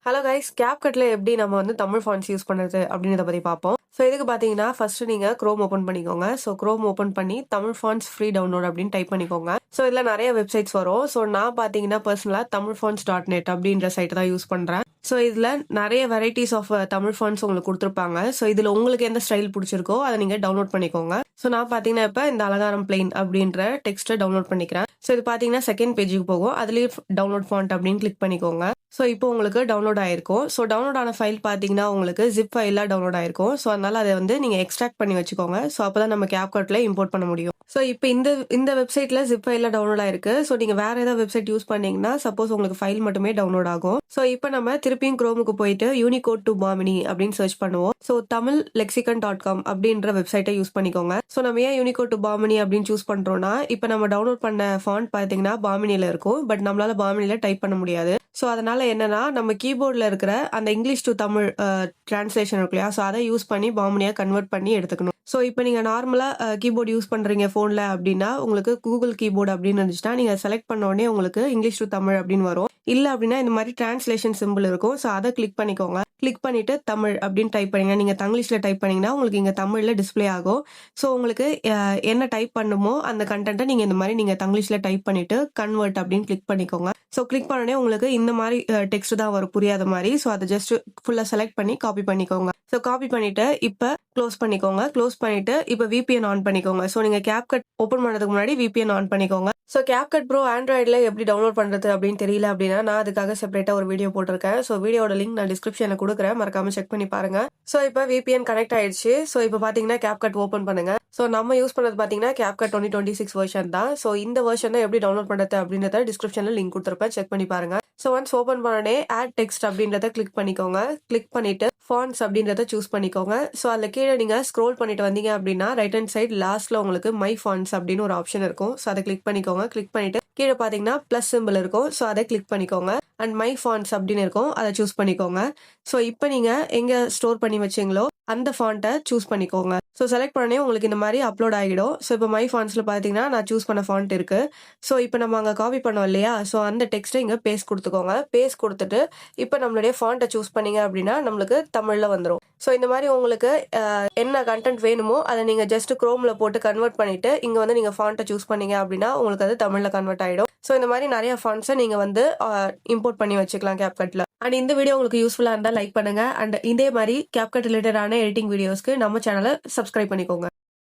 Hello guys, CapCutல எப்படி நம்ம வந்து தமிழ் ஃபாண்ட்ஸ் யூஸ் பண்ணுறது அப்படின்றத பற்றி பார்ப்போம். ஸோ இதுக்கு பார்த்தீங்கன்னா ஃபர்ஸ்ட் நீங்கள் க்ரோம் ஓப்பன் பண்ணிக்கோங்க. ஸோ க்ரோம் ஓப்பன் பண்ணி தமிழ் ஃபாண்ட்ஸ் ஃப்ரீ டவுன்லோட் அப்படின்னு டைப் பண்ணிக்கோங்க. ஸோ இதில் நிறைய வெப்சைட்ஸ் வரும். ஸோ நான் பார்த்தீங்கன்னா பர்சனலாக தமிழ்ஃபாண்ட்ஸ்.net அப்படின்ற சைட்டை தான் யூஸ் பண்ணுறேன். ஸோ இதில் நிறைய வெரைட்டிஸ் ஆஃப் தமிழ் ஃபாண்ட்ஸ் உங்களுக்கு கொடுத்துருப்பாங்க. ஸோ இதில் உங்களுக்கு எந்த ஸ்டைல் பிடிச்சிருக்கோ அதை நீங்கள் டவுன்லோட் பண்ணிக்கோங்க. ஸோ நான் பார்த்தீங்கன்னா இப்போ இந்த அலங்காரம் பிளெயின் அப்படின்ற டெக்ஸ்ட்டை டவுன்லோட் பண்ணிக்கிறேன். ஸோ இது பார்த்தீங்கன்னா செகண்ட் பேஜுக்கு போகும். அதுலேயே டவுன்லோட் ஃபாண்ட் அப்படின்னு கிளிக் பண்ணிக்கோங்க. ஸோ இப்போ உங்களுக்கு டவுன்லோட் ஆயிருக்கும். ஸோ டவுன்லோட் ஆன ஃபைல் பார்த்தீங்கன்னா உங்களுக்கு ஜிப் ஃபைலாக டவுன்லோட் ஆயிருக்கும். ஸோ அதனால அதை வந்து நீங்கள் எக்ஸ்ட்ராக்ட் பண்ணி வச்சுக்கோங்க. ஸோ அப்போ தான் நம்ம CapCutல இம்போர்ட் பண்ண முடியும். ஸோ இப்போ இந்த வெப்சைட்டில் ஜிப் ஃபைலில் டவுன்லோட் ஆயிருக்கு. ஸோ நீங்கள் வேறு ஏதாவது வெப்சைட் யூஸ் பண்ணீங்கன்னா சப்போஸ் உங்களுக்கு ஃபைல் மட்டுமே டவுன்லோட் ஆகும். ஸோ இப்போ நம்ம திருப்பியும் குரோமுக்கு போயிட்டு யூனிகோட் டு பாமினி அப்படின்னு சர்ச் பண்ணுவோம். ஸோ தமிழ் lexicon.com அப்படின்ற வெப்சைட்டை யூஸ் பண்ணிக்கோங்க. ஸோ நம்ம ஏன் யூனிகோட் டு பாமினி அப்படின்னு சூஸ் பண்ணுறோம்னா இப்போ நம்ம டவுன்லோட் பண்ண ஃபாண்ட் பார்த்தீங்கன்னா பாமினியில் இருக்கும். பட் நம்மளால பாமினியில் டைப் பண்ண முடியாது. ஸோ அதனால என்னன்னா நம்ம கீபோர்டில் இருக்கிற அந்த இங்கிலீஷ் டு தமிழ் டிரான்ஸ்லேஷன் இருக்கு இல்லையா, ஸோ அதை யூஸ் பண்ணி பாமினியாக கன்வெர்ட் பண்ணி எடுத்துக்கணும். ஸோ இப்போ நீங்கள் நார்மலாக கீபோர்டு யூஸ் பண்ணுறீங்க ஃபோனில் அப்படின்னா உங்களுக்கு கூகுள் கீபோர்டு அப்படின்னு இருந்துச்சுன்னா நீங்கள் செலக்ட் பண்ண உடனே உங்களுக்கு இங்கிலீஷ் டு தமிழ் அப்படின்னு வரும். இல்லை அப்படின்னா இந்த மாதிரி டிரான்ஸ்லேஷன் சிம்பிள் இருக்கும். ஸோ அதை கிளிக் பண்ணிக்கோங்க. கிளிக் பண்ணிட்டு தமிழ் அப்படின்னு டைப் பண்ணுங்க. நீங்கள் தங்கிலீஷில் டைப் பண்ணீங்கன்னா உங்களுக்கு இங்கே தமிழில் டிஸ்பிளே ஆகும். ஸோ உங்களுக்கு என்ன டைப் பண்ணுமோ அந்த கண்டென்ட்டை நீங்கள் இந்த மாதிரி நீங்கள் தங்கிலீஷில் டைப் பண்ணிட்டு கன்வெர்ட் அப்படின்னு கிளிக் பண்ணிக்கோங்க. ஸோ கிளிக் பண்ணோடனே உங்களுக்கு இந்த மாதிரி டெக்ஸ்ட் தான் வரும் புரியாத மாதிரி. ஸோ அதை ஜஸ்ட் ஃபுல்லாக செலக்ட் பண்ணி காப்பி பண்ணிக்கோங்க. ஸோ காப்பி பண்ணிட்டு இப்போ க்ளோஸ் பண்ணிக்கோங்க. க்ளோஸ் பண்ணிட்டு இப்போ VPN ஆன் பண்ணிக்கோங்க. ஸோ நீங்கள் CapCut ஓப்பன் பண்ணுறதுக்கு முன்னாடி VPN ஆன் பண்ணிக்கோங்க. ஸோ CapCut Pro ஆண்ட்ராய்டில் எப்படி டவுன்லோட் பண்ணுறது அப்படின்னு தெரியல அப்படின்னா நான் அதுக்காக செப்பரேட்டாக ஒரு வீடியோ போட்டிருக்கேன். ஸோ வீடியோட லிங்க் நான் டிஸ்கிரிப்ஷனில் கொடுக்குறேன், மறக்காம செக் பண்ணி பாருங்க. ஸோ இப்போ VPN கனெக்ட் ஆயிடுச்சு. ஸோ இப்போ பார்த்தீங்கன்னா CapCut ஓப்பன் பண்ணுங்க. ஸோ நம்ம யூஸ் பண்ணது பார்த்தீங்கன்னா CapCut 2026 வெர்ஷன் தான். ஸோ இந்த வெர்ஷன் எப்படி டவுன்லோட் பண்ணுறது அப்படின்றத டிஸ்கிரிப்ஷனில் லிங்க் கொடுத்துருப்பேன், செக் பண்ணி பாருங்க. ஸோ ஒன்ஸ் ஓப்பன் பண்ணனே ஆட் டெக்ஸ்ட் அப்படின்றத கிளிக் பண்ணிக்கோங்க. கிளிக் பண்ணிட்டு ஃபாண்ட்ஸ் அப்படின்றத சூஸ் பண்ணிக்கோங்க. ஸோ அதில் கீழே நீங்கள் ஸ்க்ரோல் பண்ணிட்டு வந்தீங்க அப்படின்னா ரைட் ஹேண்ட் சைட் லாஸ்ட்ல உங்களுக்கு மை ஃபாண்ட்ஸ் அப்படின்னு ஒரு ஆப்ஷன் இருக்கும். ஸோ அதை கிளிக் பண்ணிக்கோங்க. கிளிக் பண்ணிட்டு கீழே பார்த்தீங்கன்னா ப்ளஸ் சிம்பிள் இருக்கும். ஸோ அதை கிளிக் பண்ணிக்கோங்க. அண்ட் மை ஃபாண்ட்ஸ் அப்படின்னு இருக்கும், அதை சூஸ் பண்ணிக்கோங்க. ஸோ இப்போ நீங்கள் எங்கே ஸ்டோர் பண்ணி வச்சிங்களோ அந்த ஃபாண்ட்டை சூஸ் பண்ணிக்கோங்க. ஸோ செலக்ட் பண்ணே உங்களுக்கு இந்த மாதிரி அப்லோட் ஆகிடும். ஸோ இப்போ மை ஃபாண்ட்ஸில் பார்த்தீங்கன்னா நான் சூஸ் பண்ண ஃபாண்ட் இருக்கு. ஸோ இப்போ நம்ம அங்கே காப்பி பண்ணோம் இல்லையா, ஸோ அந்த டெக்ஸ்ட்டை இங்கே பேஸ்ட் கொடுத்துக்கோங்க. பேஸ்ட் கொடுத்துட்டு இப்போ நம்மளுடைய ஃபாண்ட்டை சூஸ் பண்ணீங்க அப்படின்னா நம்மளுக்கு தமிழில் வந்துடும். ஸோ இந்த மாதிரி உங்களுக்கு என்ன கண்டென்ட் வேணுமோ அதை நீங்கள் ஜஸ்ட் குரோமில் போட்டு கன்வெர்ட் பண்ணிட்டு இங்கே வந்து நீங்கள் ஃபாண்ட்டை சூஸ் பண்ணீங்க அப்படின்னா உங்களுக்கு அது தமிழில் கன்வெர்ட் ஆகிடும். ஸோ இந்த மாதிரி நிறைய ஃபாண்ட்ஸை நீங்கள் வந்து இம்போர்ட் பண்ணி வச்சுக்கலாம் CapCutல. அண்ட் இந்த வீடியோ உங்களுக்கு யூஸ்ஃபுல்லாக இருந்தால் லைக் பண்ணுங்க. அண்ட் இதே மாதிரி CapCut ரிலேட்டடான எடிட்டிங் வீடியோஸ்க்கு நம்ம சேனலை சப்ஸ்கிரைப் பண்ணிக்கோங்க.